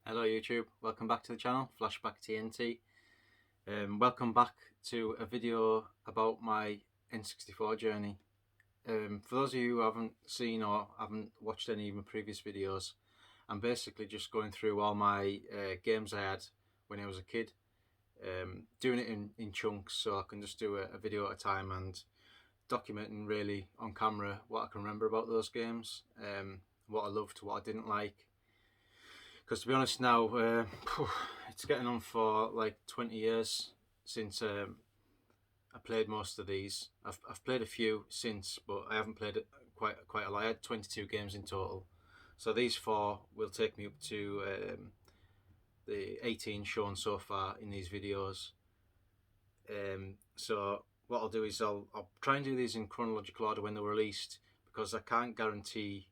Hello YouTube, welcome back to the channel, Flashback TNT. Welcome back to a video about my N64 journey. For those of you who haven't seen or haven't watched any of my previous videos, I'm basically just going through all my games I had when I was a kid, doing it in chunks so I can just do a video at a time and documenting really on camera what I can remember about those games, what I loved, what I didn't like. Because to be honest now, it's getting on for like 20 years since I played most of these. I've played a few since, but I haven't played it quite a lot. I had 22 games in total. So these four will take me up to the 18 shown so far in these videos. So what I'll do is I'll try and do these in chronological order when they're released, because I can't guarantee.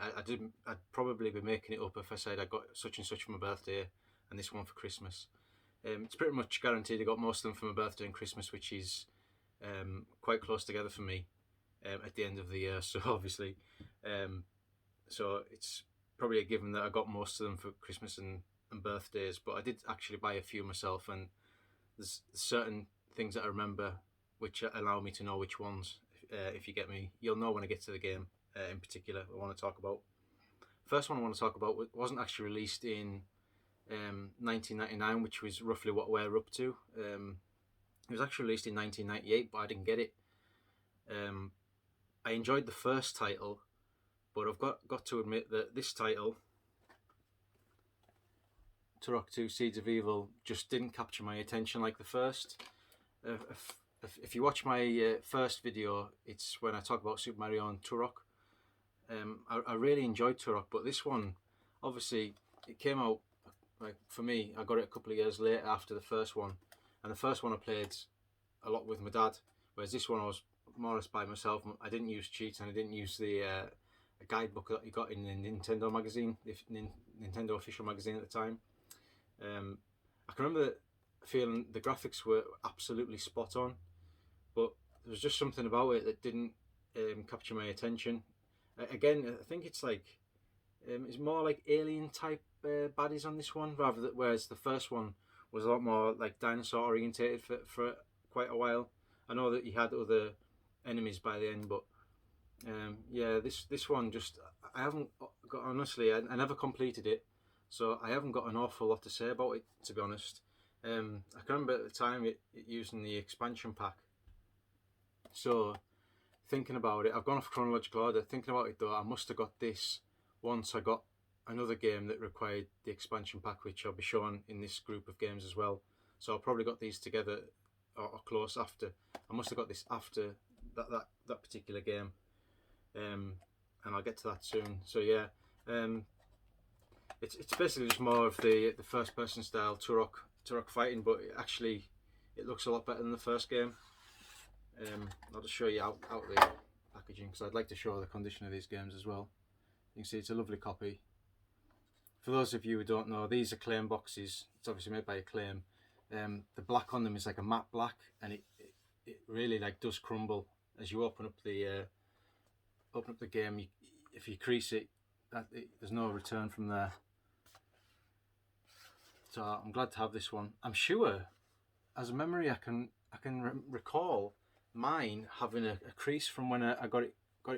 I'd probably be making it up if I said I got such and such for my birthday and this one for Christmas. It's pretty much guaranteed I got most of them for my birthday and Christmas, which is quite close together for me at the end of the year. So obviously, so it's probably a given that I got most of them for Christmas and birthdays. But I did actually buy a few myself, and there's certain things that I remember which allow me to know which ones. If you get me, you'll know when I get to the game. In particular, I want to talk about. First one I want to talk about wasn't actually released in 1999, which was roughly what we're up to. It was actually released in 1998, but I didn't get it. I enjoyed the first title, but I've got to admit that this title, Turok II: Seeds of Evil, just didn't capture my attention like the first. If you watch my first video, it's when I talk about Super Mario and Turok. I really enjoyed Turok, but this one, obviously, it came out, like for me, I got it a couple of years later after the first one, and the first one I played a lot with my dad, whereas this one I was more or less by myself. I didn't use cheats and I didn't use the guidebook that you got in the Nintendo magazine, the Nintendo official magazine at the time. I can remember feeling the graphics were absolutely spot on, but there was just something about it that didn't capture my attention. Again, I think it's like it's more like alien type baddies on this one, rather than, whereas the first one was a lot more like dinosaur orientated for quite a while. I know that he had other enemies by the end, but yeah, this one just, I haven't got, honestly, I never completed it, so I haven't got an awful lot to say about it, to be honest. I can remember at the time it using the expansion pack. So thinking about it, I've gone off chronological order. Thinking about it though, I must have got this once I got another game that required the expansion pack, which I'll be showing in this group of games as well. So I probably got these together or close after. I must have got this after that particular game, and I'll get to that soon. So yeah, it's basically just more of the first person style Turok fighting, but it looks a lot better than the first game. I'll just show you out the packaging, because I'd like to show the condition of these games as well. You can see it's a lovely copy. For those of you who don't know, these are claim boxes. It's obviously made by Acclaim. The black on them is like a matte black, and it really like does crumble as you open up the game. If you crease it, there's no return from there. So I'm glad to have this one. I'm sure, as a memory, I can recall mine having a crease from when I got it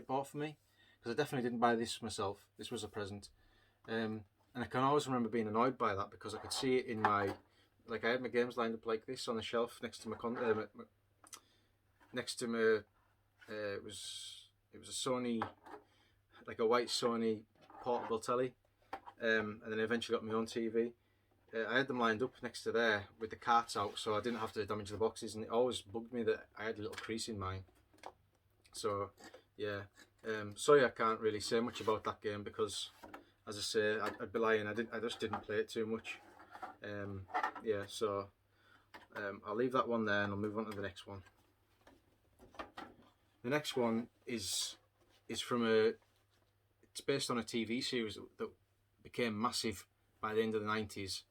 bought for me, because I definitely didn't buy this myself. This was a present, and I can always remember being annoyed by that, because I could see it in my, like, I had my games lined up like this on the shelf next to my it was a Sony, like a white Sony portable telly, and then I eventually got my own TV. I had them lined up next to there with the carts out, so I didn't have to damage the boxes, and it always bugged me that I had a little crease in mine. So yeah, sorry I can't really say much about that game, because as I say, I'd be lying. I just didn't play it too much. Yeah, so I'll leave that one there and I'll move on to the next one. The next one is from it's based on a TV series that became massive by the end of the 90s.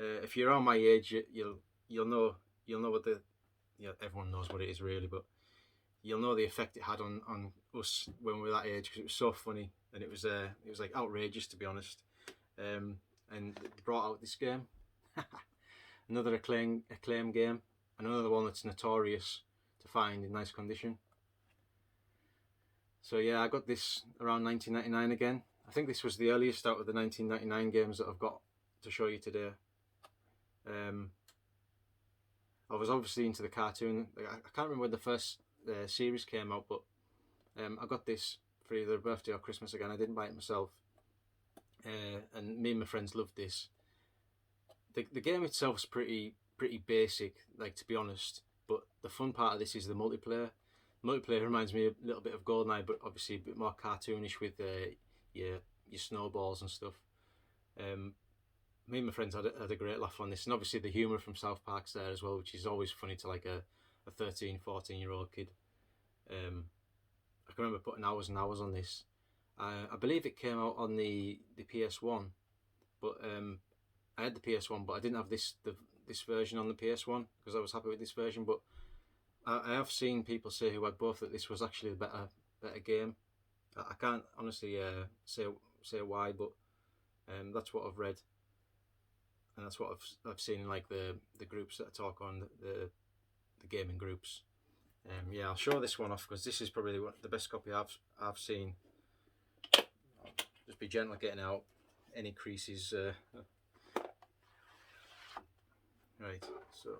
If you're around my age, you'll know what everyone knows what it is really, but you'll know the effect it had on us when we were that age, because it was so funny, and it was like outrageous, to be honest. and they brought out this game. Another acclaim game, and another one that's notorious to find in nice condition. So yeah, I got this around 1999 again. I think this was the earliest out of the 1999 games that I've got to show you today. I was obviously into the cartoon. I can't remember when the first series came out, but I got this for either birthday or Christmas again. I didn't buy it myself, and me and my friends loved this. The game itself's pretty basic, like, to be honest. But the fun part of this is the multiplayer. Multiplayer reminds me a little bit of GoldenEye, but obviously a bit more cartoonish with your snowballs and stuff. Me and my friends had a great laugh on this, and obviously the humour from South Park's there as well, which is always funny to like a 13, 14-year-old kid. I can remember putting hours and hours on this. I believe it came out on the PS1, but I had the PS1, but I didn't have this version on the PS1 because I was happy with this version. But I have seen people say who had both that this was actually the better game. I can't honestly say why, but that's what I've read, and that's what I've seen in like the groups that I talk on, the gaming groups. Yeah, I'll show this one off because this is probably the best copy I've seen. Just be gentle getting out any creases. Right, so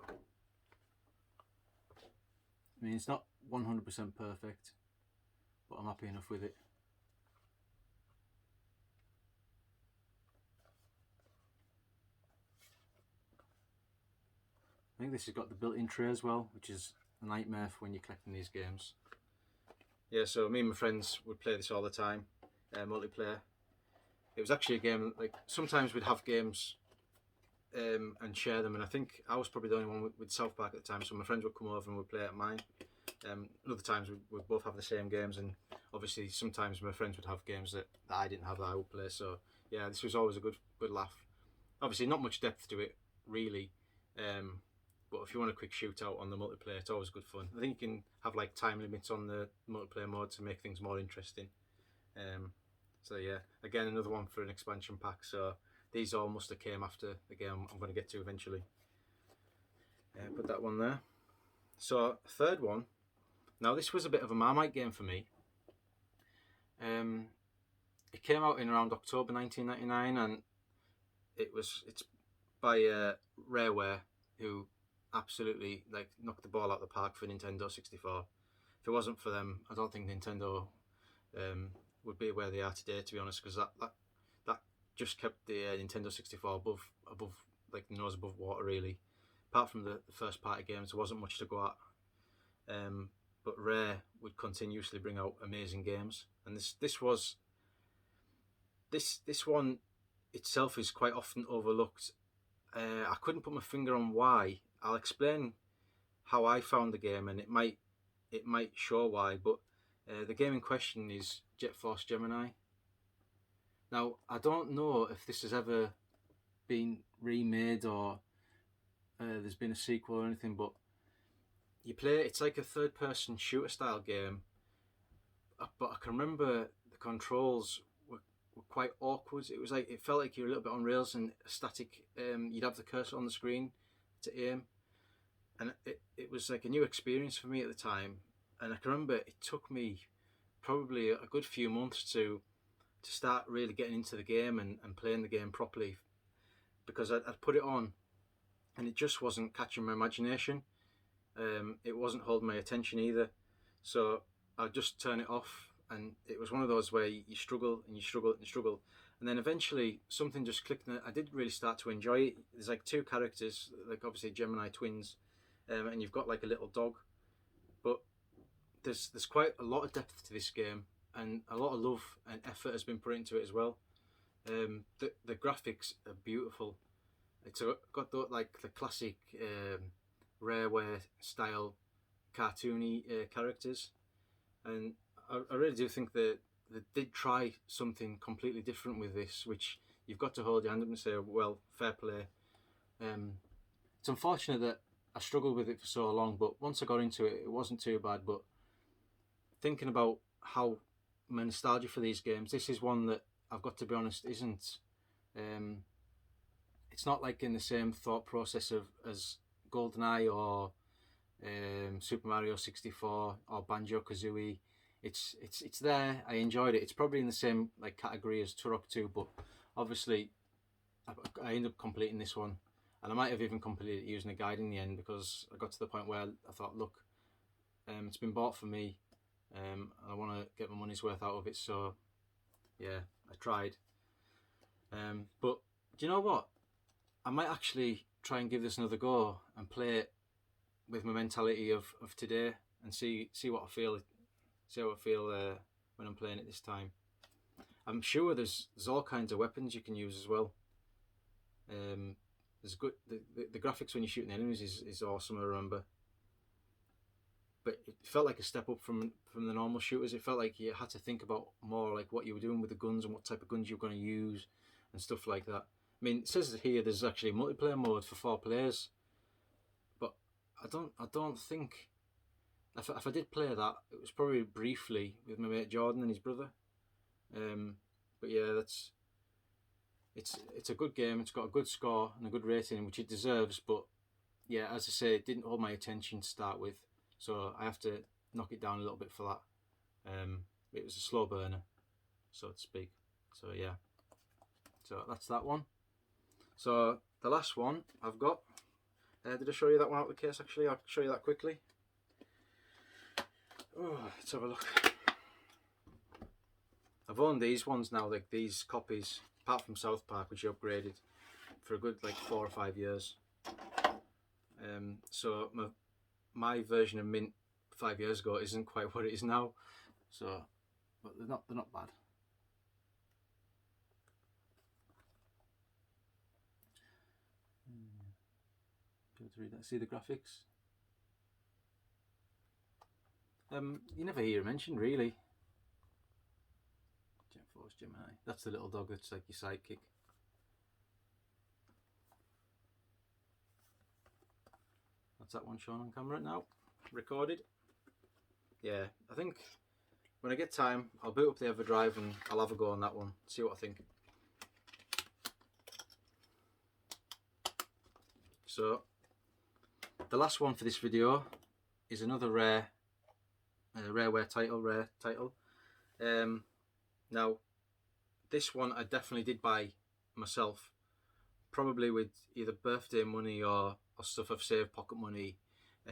I mean, it's not 100% perfect, but I'm happy enough with it. I think this has got the built-in tray as well, which is a nightmare for when you're collecting these games. Yeah, so me and my friends would play this all the time, multiplayer. It was actually a game, like, sometimes we'd have games and share them, and I think I was probably the only one with South Park at the time, so my friends would come over and we'd play at mine. Other times we'd both have the same games, and obviously sometimes my friends would have games that I didn't have that I would play. So yeah, this was always a good laugh. Obviously not much depth to it really, but if you want a quick shootout on the multiplayer, it's always good fun. I think you can have like time limits on the multiplayer mode to make things more interesting. So yeah, again, another one for an expansion pack. So these all must have came after the game I'm going to get to eventually. Put that one there. So third one. Now this was a bit of a Marmite game for me. It came out in around October 1999, and it's by Rareware, who absolutely like knocked the ball out of the park for Nintendo 64. If it wasn't for them, I don't think Nintendo would be where they are today, to be honest, because that just kept the Nintendo 64 above like nose above water really. Apart from the first party games, there wasn't much to go at. But Rare would continuously bring out amazing games, and this one itself is quite often overlooked. I couldn't put my finger on why. I'll explain how I found the game, and it might show why. But the game in question is Force Gemini. Now I don't know if this has ever been remade or there's been a sequel or anything, but it's like a third-person shooter style game. But I can remember the controls were quite awkward. It felt like you were a little bit on rails and static. You'd have the cursor on the screen to aim, and it was like a new experience for me at the time. And I can remember it took me probably a good few months to start really getting into the game and playing the game properly, because I'd put it on and it just wasn't catching my imagination. It wasn't holding my attention either, so I'd just turn it off, and it was one of those where you struggle and you struggle and struggle, and then eventually something just clicked and I did really start to enjoy it. There's like two characters, like obviously Gemini twins, and you've got like a little dog, but there's quite a lot of depth to this game, and a lot of love and effort has been put into it as well. The graphics are beautiful. It's got the classic Rareware style cartoony characters, and I really do think that they did try something completely different with this, which you've got to hold your hand up and say, well, fair play. It's unfortunate that I struggled with it for so long, but once I got into it, it wasn't too bad. But thinking about how my nostalgia for these games, this is one that I've got to be honest isn't it's not like in the same thought process of as GoldenEye or Super Mario 64 or Banjo Kazooie. It's there. I enjoyed it. It's probably in the same like category as Turok II, but obviously I ended up completing this one, and I might have even completed it using a guide in the end, because I got to the point where I thought, look, it's been bought for me, and I want to get my money's worth out of it. So yeah, I tried. But do you know what? I might actually try and give this another go and play it with my mentality of today, and see what I feel. See how I feel when I'm playing it this time. I'm sure there's all kinds of weapons you can use as well. There's good the graphics when you're shooting enemies is awesome, I remember. But it felt like a step up from the normal shooters. It felt like you had to think about more like what you were doing with the guns and what type of guns you were going to use and stuff like that. I mean, it says here there's actually a multiplayer mode for 4 players, but I don't think if I did play that, it was probably briefly with my mate Jordan and his brother. But yeah, it's a good game. It's got a good score and a good rating, which it deserves. But yeah, as I say, it didn't hold my attention to start with, so I have to knock it down a little bit for that. It was a slow burner, so to speak. So yeah, so that's that one. So the last one I've got. Did I show you that one out of the case? Actually, I'll show you that quickly. Oh, let's have a look. I've owned these ones now, like these copies, apart from South Park, which I upgraded, for a good like 4 or 5 years. So my version of Mint 5 years ago isn't quite what it is now. So, but they're not bad. Go to read that. See the graphics. You never hear it mentioned really. Force Gemini. That's the little dog that's like your sidekick. That's that one shown on camera now. Recorded. Yeah, I think when I get time, I'll boot up the EverDrive and I'll have a go on that one. See what I think. So, the last one for this video is another Rareware title, rare title. Now, this one I definitely did buy myself, probably with either birthday money or stuff I've saved, pocket money.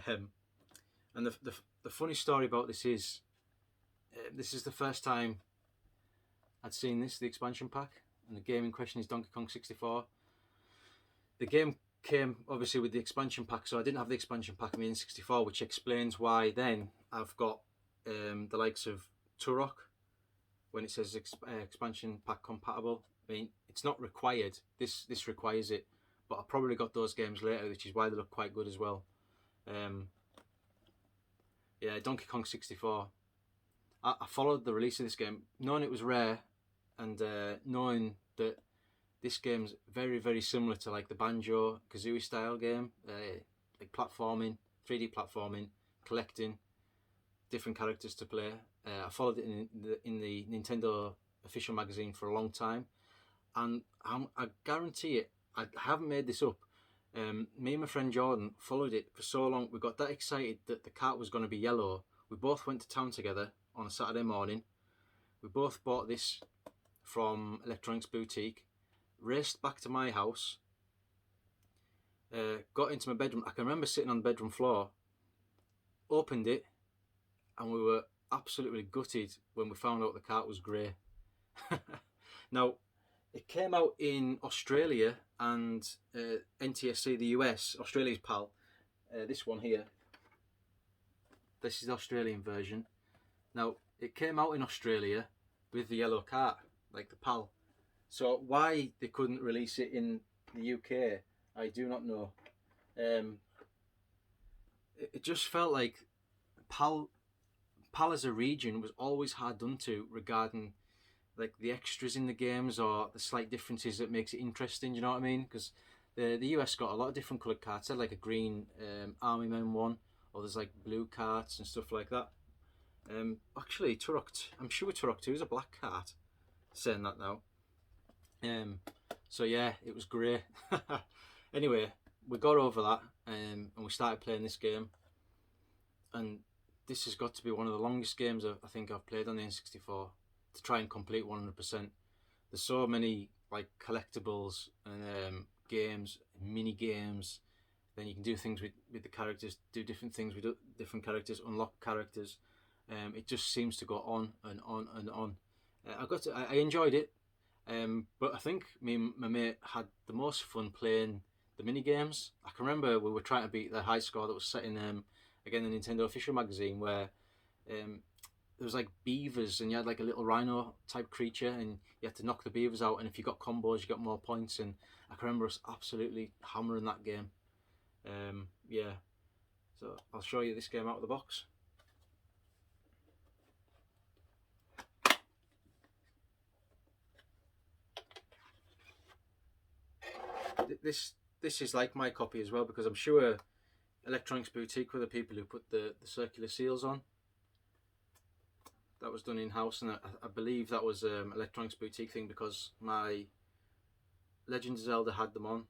And the funny story about this is the first time I'd seen the expansion pack, and the game in question is Donkey Kong 64. The game came obviously with the expansion pack, so I didn't have the expansion pack in the N64, which explains why then I've got the likes of Turok, when it says expansion pack compatible. I mean, it's not required. This requires it, but I probably got those games later, which is why they look quite good as well. Yeah, Donkey Kong 64. I followed the release of this game, knowing it was rare, and knowing that this game's very, very similar to like the Banjo Kazooie style game, like platforming, 3D platforming, collecting different characters to play. I followed it in the Nintendo official magazine for a long time, and I guarantee it, I haven't made this up. Me and my friend Jordan followed it for so long. We got that excited that the cart was going to be yellow. We both went to town together on a Saturday morning. We both bought this from Electronics Boutique, raced back to my house, got into my bedroom. I can remember sitting on the bedroom floor, opened it, and we were absolutely gutted when we found out the cart was grey. Now, it came out in Australia and NTSC, the US, Australia's PAL. This one here. This is the Australian version. Now, it came out in Australia with the yellow cart, like the PAL. So why they couldn't release it in the UK, I do not know. It just felt like PAL as a region was always hard done to regarding like the extras in the games or the slight differences that makes it interesting. You know what I mean? Because the US got a lot of different coloured carts. They had like a green Army Men one, or there's like blue carts and stuff like that. Actually, I'm sure Turok II is a black cart. Saying that now. So yeah, it was great. Anyway, we got over that, and we started playing this game, and this has got to be one of the longest games I think I've played on the N64 to try and complete 100%. There's so many like collectibles and games, mini games. Then you can do things with the characters, do different things with different characters, unlock characters. It just seems to go on and on and on. I enjoyed it, but I think me and my mate had the most fun playing the mini games. I can remember we were trying to beat the high score that was set in again the Nintendo official magazine, where um, there was like beavers, and you had like a little rhino type creature, and you had to knock the beavers out, and if you got combos you got more points. And I can remember us absolutely hammering that game. Yeah, so I'll show you this game out of the box. This is like my copy as well, because I'm sure Electronics Boutique were the people who put the circular seals on. That was done in house, and I believe that was Electronics Boutique thing, because my Legend of Zelda had them on.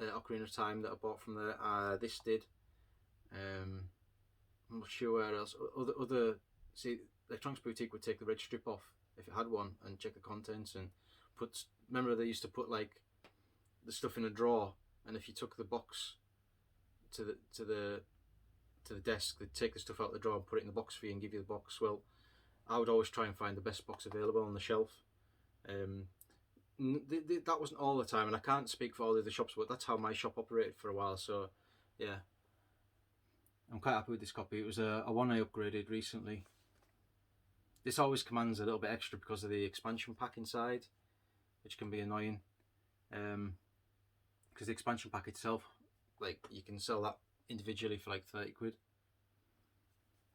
Ocarina of Time that I bought from there. This did. I'm not sure where else. Other see, Electronics Boutique would take the red strip off if it had one and check the contents and put. Remember they used to put like the stuff in a drawer, and if you took the box to the desk, they'd take the stuff out of the drawer and put it in the box for you and give you the box. Well, I would always try and find the best box available on the shelf. That wasn't all the time, and I can't speak for all the other shops, but that's how my shop operated for a while. So yeah, I'm quite happy with this copy. It was a one I upgraded recently. This always commands a little bit extra because of the expansion pack inside, which can be annoying. Because the expansion pack itself, like, you can sell that individually for like 30 quid.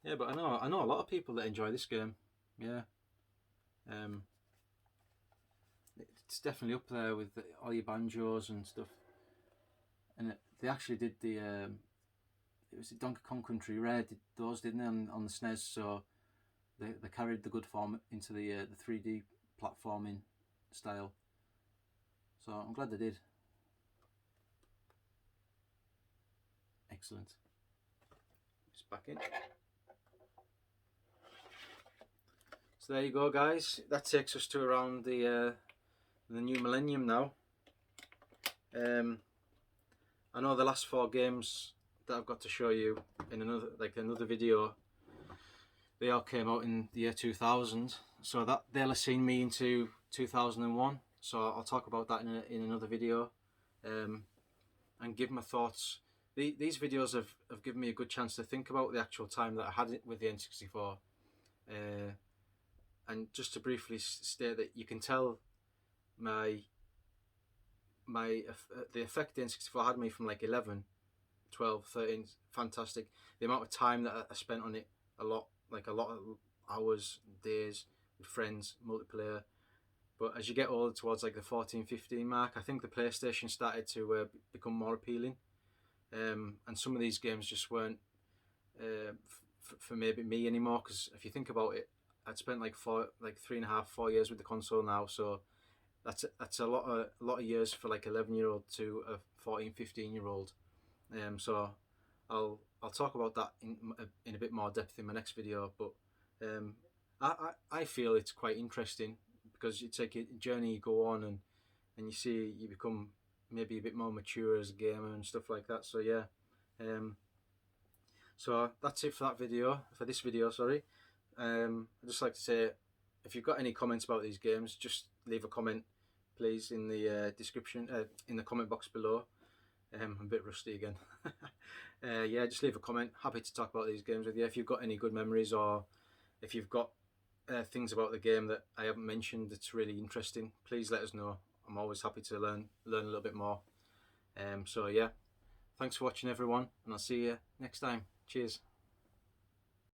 Yeah, but I know a lot of people that enjoy this game. Yeah. It's definitely up there with all your banjos and stuff. And they actually did the it was the Donkey Kong Country Rare did those, didn't they, on the SNES? So they carried the good form into the 3D platforming style. So I'm glad they did. Excellent. Just back in. So there you go, guys. That takes us to around the new millennium now. I know the last 4 games that I've got to show you in another video, they all came out in the year 2000, so that they'll have seen me into 2001. So I'll talk about that in another video, and give my thoughts. These videos have given me a good chance to think about the actual time that I had it with the N64, and just to briefly state that you can tell the effect the N64 had me from like 11, 12, 13, fantastic. The amount of time that I spent on it, a lot of hours, days with friends, multiplayer. But as you get older, towards like the 14, 15 mark, I think the PlayStation started to become more appealing. And some of these games just weren't for maybe me anymore, because if you think about it, I'd spent like 3.5, 4 years with the console now, so that's a lot of years for like 11-year-old to a 14, 15-year-old. So I'll talk about that in a bit more depth in my next video. But I feel it's quite interesting, because you take a journey, you go on, and you see you become maybe a bit more mature as a gamer and stuff like that. So yeah, so that's it for this video, sorry. I'd just like to say, if you've got any comments about these games, just leave a comment please in the description, in the comment box below. I'm a bit rusty again. Yeah, just leave a comment. Happy to talk about these games with you. If you've got any good memories, or if you've got things about the game that I haven't mentioned that's really interesting, please let us know. I'm always happy to learn a little bit more. So yeah, thanks for watching everyone, and I'll see you next time. Cheers.